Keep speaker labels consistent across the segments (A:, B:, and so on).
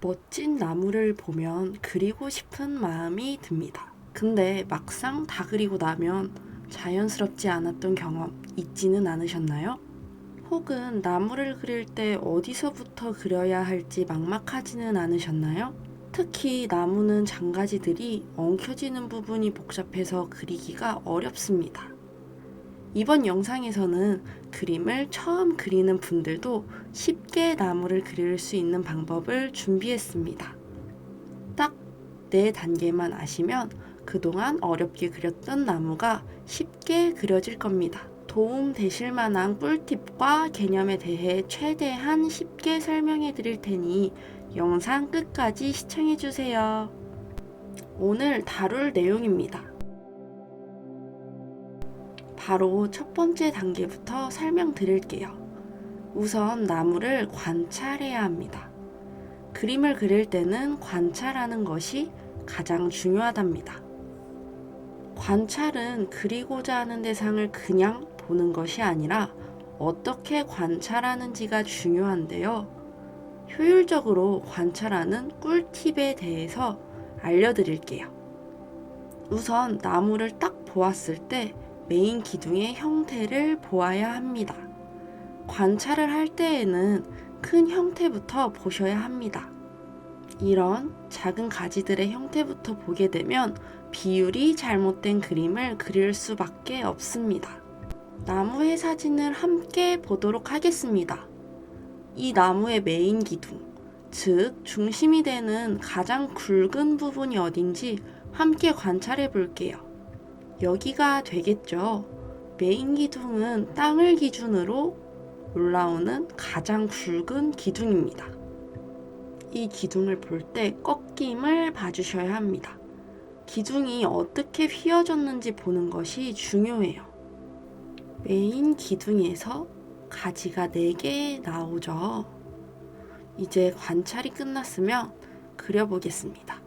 A: 멋진 나무를 보면 그리고 싶은 마음이 듭니다. 근데 막상 다 그리고 나면 자연스럽지 않았던 경험 있지는 않으셨나요? 혹은 나무를 그릴 때 어디서부터 그려야 할지 막막하지는 않으셨나요? 특히 나무는 장가지들이 엉켜지는 부분이 복잡해서 그리기가 어렵습니다. 이번 영상에서는 그림을 처음 그리는 분들도 쉽게 나무를 그릴 수 있는 방법을 준비했습니다. 딱 4단계만 아시면 그동안 어렵게 그렸던 나무가 쉽게 그려질 겁니다. 도움 되실 만한 꿀팁과 개념에 대해 최대한 쉽게 설명해 드릴 테니 영상 끝까지 시청해 주세요. 오늘 다룰 내용입니다. 바로 첫 번째 단계부터 설명드릴게요. 우선 나무를 관찰해야 합니다. 그림을 그릴 때는 관찰하는 것이 가장 중요하답니다. 관찰은 그리고자 하는 대상을 그냥 보는 것이 아니라 어떻게 관찰하는지가 중요한데요. 효율적으로 관찰하는 꿀팁에 대해서 알려드릴게요. 우선 나무를 딱 보았을 때 메인 기둥의 형태를 보아야 합니다. 관찰을 할 때에는 큰 형태부터 보셔야 합니다. 이런 작은 가지들의 형태부터 보게 되면 비율이 잘못된 그림을 그릴 수밖에 없습니다. 나무의 사진을 함께 보도록 하겠습니다. 이 나무의 메인 기둥, 즉 중심이 되는 가장 굵은 부분이 어딘지 함께 관찰해 볼게요. 여기가 되겠죠. 메인 기둥은 땅을 기준으로 올라오는 가장 굵은 기둥입니다. 이 기둥을 볼 때 꺾임을 봐주셔야 합니다. 기둥이 어떻게 휘어졌는지 보는 것이 중요해요. 메인 기둥에서 가지가 4개 나오죠. 이제 관찰이 끝났으면 그려보겠습니다.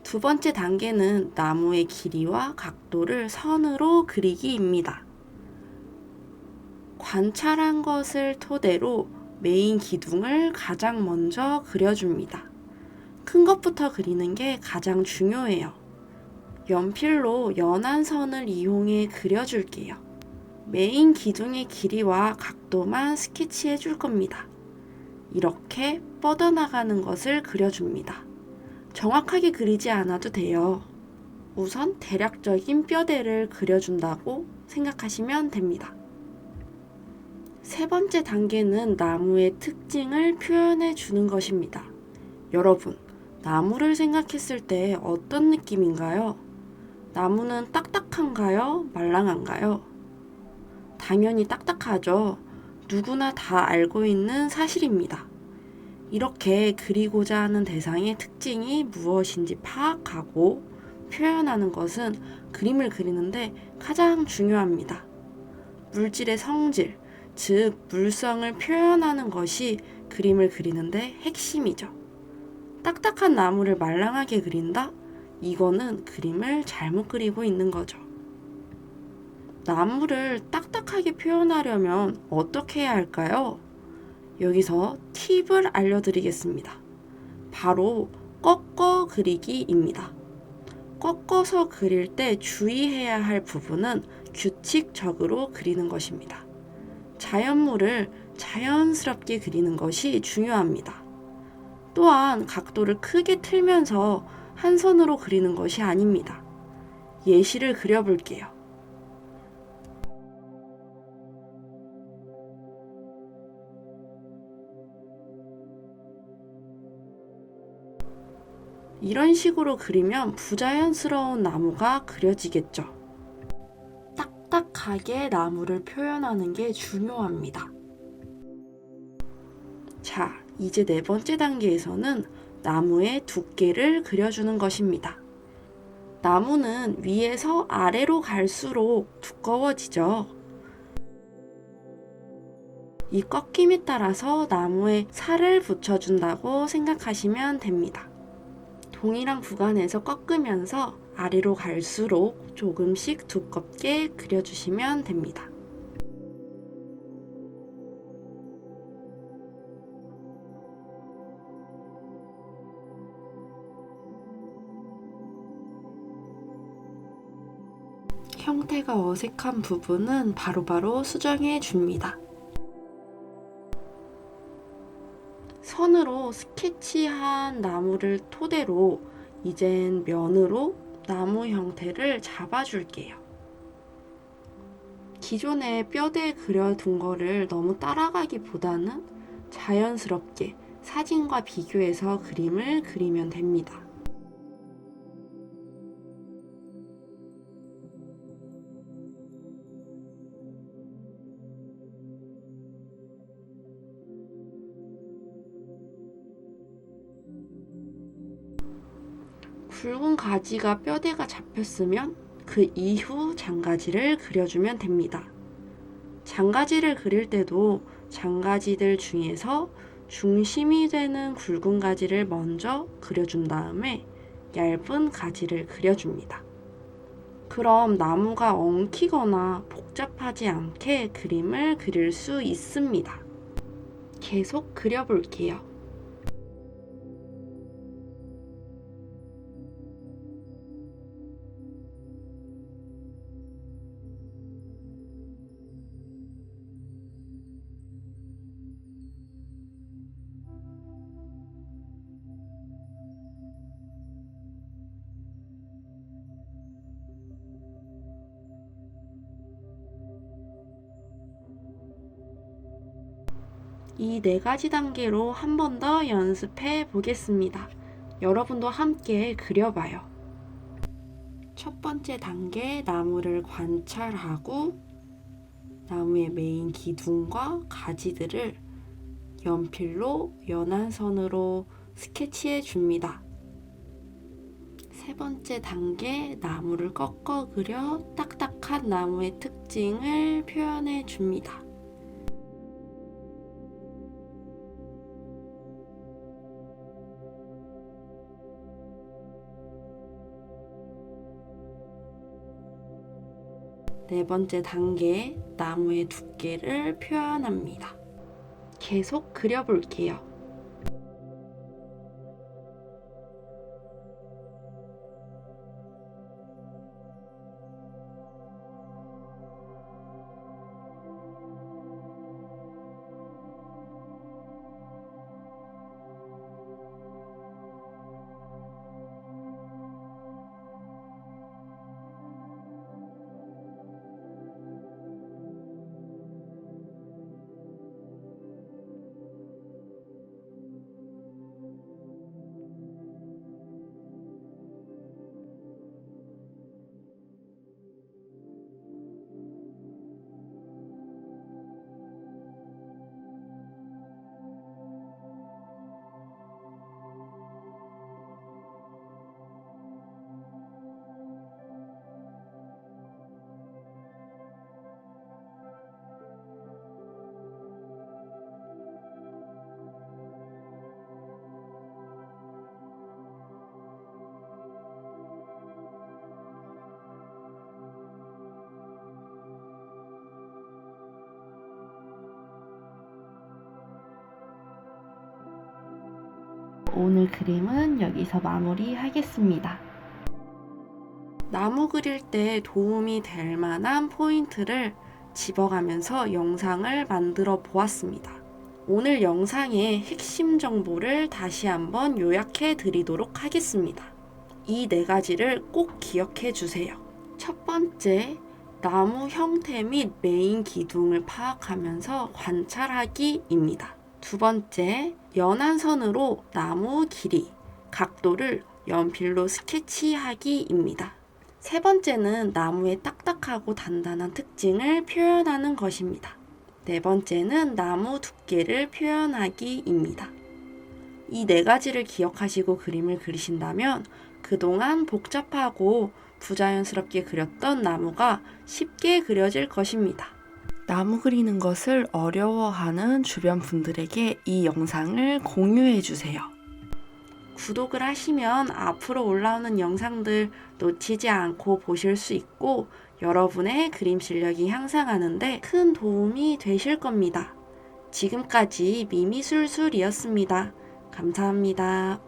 A: 두 번째 단계는 나무의 길이와 각도를 선으로 그리기입니다. 관찰한 것을 토대로 메인 기둥을 가장 먼저 그려줍니다. 큰 것부터 그리는 게 가장 중요해요. 연필로 연한 선을 이용해 그려줄게요. 메인 기둥의 길이와 각도만 스케치해 줄 겁니다. 이렇게 뻗어나가는 것을 그려줍니다. 정확하게 그리지 않아도 돼요. 우선 대략적인 뼈대를 그려준다고 생각하시면 됩니다. 세 번째 단계는 나무의 특징을 표현해 주는 것입니다. 여러분, 나무를 생각했을 때 어떤 느낌인가요? 나무는 딱딱한가요? 말랑한가요? 당연히 딱딱하죠. 누구나 다 알고 있는 사실입니다. 이렇게 그리고자 하는 대상의 특징이 무엇인지 파악하고 표현하는 것은 그림을 그리는데 가장 중요합니다. 물질의 성질, 즉 물성을 표현하는 것이 그림을 그리는데 핵심이죠. 딱딱한 나무를 말랑하게 그린다? 이거는 그림을 잘못 그리고 있는 거죠. 나무를 딱딱하게 표현하려면 어떻게 해야 할까요? 여기서 팁을 알려드리겠습니다. 바로 꺾어 그리기입니다. 꺾어서 그릴 때 주의해야 할 부분은 규칙적으로 그리는 것입니다. 자연물을 자연스럽게 그리는 것이 중요합니다. 또한 각도를 크게 틀면서 한 선으로 그리는 것이 아닙니다. 예시를 그려볼게요. 이런 식으로 그리면 부자연스러운 나무가 그려지겠죠. 딱딱하게 나무를 표현하는 게 중요합니다. 자, 이제 4번째 단계에서는 나무의 두께를 그려주는 것입니다. 나무는 위에서 아래로 갈수록 두꺼워지죠. 이 꺾임에 따라서 나무에 살을 붙여준다고 생각하시면 됩니다. 동일한 구간에서 꺾으면서 아래로 갈수록 조금씩 두껍게 그려주시면 됩니다. 형태가 어색한 부분은 바로바로 수정해 줍니다. 선으로 스케치한 나무를 토대로 이젠 면으로 나무 형태를 잡아줄게요. 기존에 뼈대에 그려둔 거를 너무 따라가기보다는 자연스럽게 사진과 비교해서 그림을 그리면 됩니다. 굵은 가지가 뼈대가 잡혔으면 그 이후 장가지를 그려주면 됩니다. 장가지를 그릴 때도 장가지들 중에서 중심이 되는 굵은 가지를 먼저 그려준 다음에 얇은 가지를 그려줍니다. 그럼 나무가 엉키거나 복잡하지 않게 그림을 그릴 수 있습니다. 계속 그려볼게요. 이 4가지 단계로 한 번 더 연습해 보겠습니다. 여러분도 함께 그려봐요. 첫 번째 단계, 나무를 관찰하고 나무의 메인 기둥과 가지들을 연필로 연한 선으로 스케치해 줍니다. 세 번째 단계, 나무를 꺾어 그려 딱딱한 나무의 특징을 표현해 줍니다. 네 번째 단계, 나무의 두께를 표현합니다. 계속 그려볼게요. 오늘 그림은 여기서 마무리하겠습니다. 나무 그릴 때 도움이 될 만한 포인트를 집어가면서 영상을 만들어 보았습니다. 오늘 영상의 핵심 정보를 다시 한번 요약해 드리도록 하겠습니다. 이 4가지를 꼭 기억해 주세요. 첫 번째, 나무 형태 및 메인 기둥을 파악하면서 관찰하기입니다. 두 번째, 연한 선으로 나무 길이, 각도를 연필로 스케치하기입니다. 세 번째는 나무의 딱딱하고 단단한 특징을 표현하는 것입니다. 네 번째는 나무 두께를 표현하기입니다. 이 4가지를 기억하시고 그림을 그리신다면 그동안 복잡하고 부자연스럽게 그렸던 나무가 쉽게 그려질 것입니다. 나무 그리는 것을 어려워하는 주변 분들에게 이 영상을 공유해 주세요. 구독을 하시면 앞으로 올라오는 영상들 놓치지 않고 보실 수 있고 여러분의 그림 실력이 향상하는데 큰 도움이 되실 겁니다. 지금까지 미미술술이었습니다. 감사합니다.